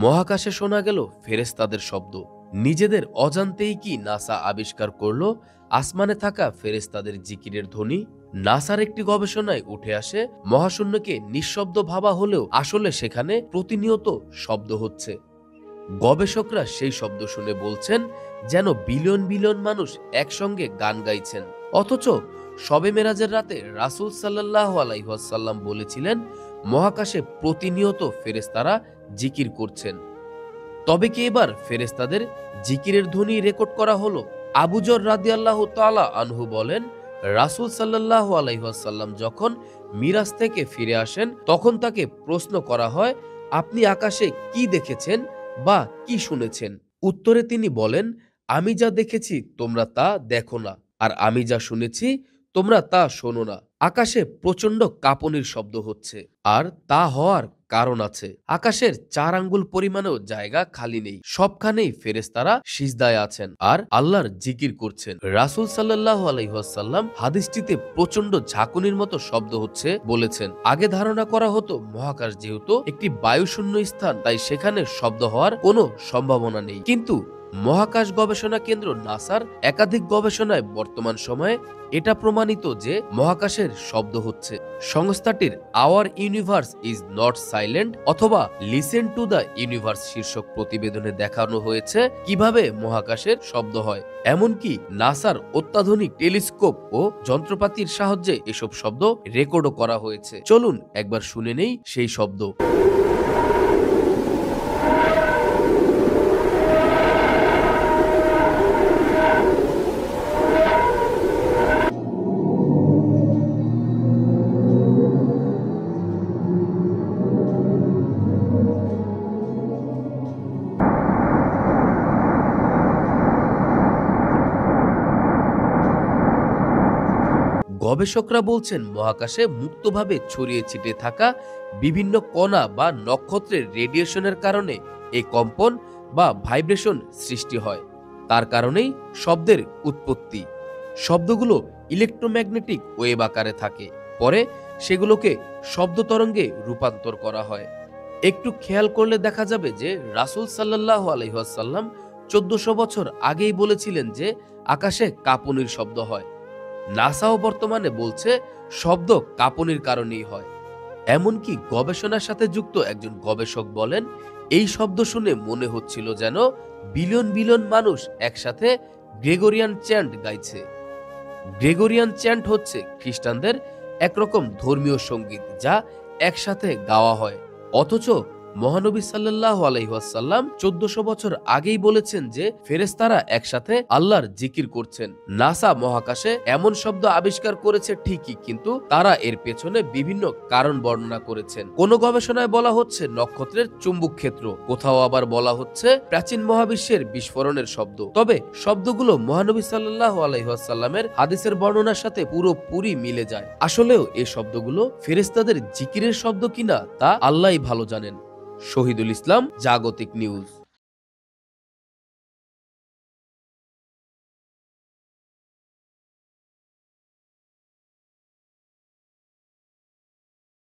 মহাকাশে শোনা গেল ফেরেশতাদের শব্দ। নিজেদের অজান্তেই কি নাসা আবিষ্কার করলো আসমানে থাকা ফেরেশতাদের জিকিরের ধ্বনি? নাসার একটি গবেষণায় উঠে আসে মহাশূন্যকে নিঃশব্দ ভাবা হলেও আসলে সেখানে প্রতিনিয়ত শব্দ হচ্ছে। গবেষকরা সেই শব্দ শুনে বলছেন যেন বিলিয়ন বিলিয়ন মানুষ একসঙ্গে গান গাইছেন। অথচ শবে মেরাজের রাতে রাসূল সাল্লাল্লাহু আলাইহি ওয়াসাল্লাম বলেছিলেন মহাকাশে প্রতিনিয়ত ফেরেশতারা জিকির করছেন। তবে কি এবার ফেরেশতাদের জিকিরের ধ্বনি রেকর্ড করা হলো? আবু যর রাদিয়াল্লাহু তাআলা আনহু বলেন, রাসূল সাল্লাল্লাহু আলাইহি ওয়াসাল্লাম যখন মিরাজ থেকে ফিরে আসেন তখন তাকে প্রশ্ন করা হয়, আপনি আকাশে কি দেখেছেন বা কি শুনেছেন? উত্তরে তিনি বলেন, আমি যা দেখেছি তোমরা তা দেখো না, আর আমি যা শুনেছি তোমরা তা শোনো না। আকাশে প্রচন্ড কাঁপুনির শব্দ হচ্ছে, আর তা হওয়ার কারণ আছে। আকাশের 4 আঙ্গুল পরিমাণেও জায়গা খালি নেই। সবখানেই ফেরেশতারা সিজদায় আছেন আর আল্লাহর জিকির করছেন। রাসূল সাল্লাল্লাহু আলাইহি ওয়াসাল্লাম হাদিসটিতে প্রচন্ড ঝাঁকুনির মতো শব্দ হচ্ছে বলেছেন। আগে ধারণা করা হতো মহাকাশ যেহেতু একটি বায়ুশূন্য স্থান, তাই সেখানে শব্দ হওয়ার কোনো সম্ভাবনা নেই। কিন্তু মহাকাশ গবেষণা কেন্দ্র নাসার একাধিক গবেষণায় বর্তমান সময়ে এটা প্রমাণিত যে মহাকাশের শব্দ হচ্ছে। সংস্থাটির hour universe is not silent অথবা লিসেন টু দ্য ইউনিভার্স শীর্ষক প্রতিবেদনে দেখানো হয়েছে কিভাবে মহাকাশের শব্দ হয়। এমনকি নাসার অত্যাধুনিক টেলিস্কোপ ও যন্ত্রপাতির সাহায্যে এসব শব্দ রেকর্ডও করা হয়েছে। চলুন একবার শুনে নেই সেই শব্দ। গবেষকরা বলছেন মহাকাশে মুক্তভাবে ছড়িয়ে ছিটিয়ে থাকা বিভিন্ন কণা বা নক্ষত্রের রেডিয়েশনের কারণে এই কম্পন বা ভাইব্রেশন সৃষ্টি হয়। তার কারণেই শব্দের উৎপত্তি। শব্দগুলো ইলেকট্রোম্যাগনেটিক ওয়েভ আকারে থাকে, পরে সেগুলোকে শব্দ তরঙ্গে রূপান্তর করা হয়। একটু খেয়াল করলে দেখা যাবে যে রাসূল সাল্লাল্লাহু আলাইহি ওয়াসাল্লাম 1400 বছর আগেই বলেছিলেন যে আকাশে কাঁপুনির শব্দ হয়। নাসাও বর্তমানে বলছে শব্দ কাঁপুনির কারণেই হয়। এমনকি গবেষণার সাথে যুক্ত একজন গবেষক বলেন, এই শব্দ শুনে মনে হচ্ছিল যেন বিলিয়ন বিলিয়ন মানুষ একসাথে গ্রেগরিয়ান চ্যান্ট গাইছে। গ্রেগরিয়ান চ্যান্ট হচ্ছে খ্রিস্টানদের একরকম ধর্মীয় সঙ্গীত যা একসাথে গাওয়া হয়। অথচ মহানবী সাল্লাল্লাহু আলাইহি ওয়াসাল্লাম 1400 বছর আগেই বলেছেন যে ফেরেশতারা একসাথে আল্লাহর জিকির করছেন। নাসা মহাকাশে এমন শব্দ আবিষ্কার করেছে ঠিকই, কিন্তু তারা এর পেছনে বিভিন্ন কারণ বর্ণনা করেছেন। কোন গবেষণায় বলা হচ্ছে নক্ষত্রের চুম্বক ক্ষেত্র, কোথাও আবার বলা হচ্ছে প্রাচীন মহাবিশ্বের বিস্ফোরণের শব্দ। তবে শব্দগুলো মহানবী সাল্লাল্লাহু আলাইহি ওয়াসাল্লামের হাদিসের বর্ণনার সাথে পুরোপুরি মিলে যায়। আসলেও এই শব্দগুলো ফেরেশতাদের জিকিরের শব্দ কিনা তা আল্লাহই ভালো জানেন। শহীদুল ইসলাম, জাগতিক নিউজ।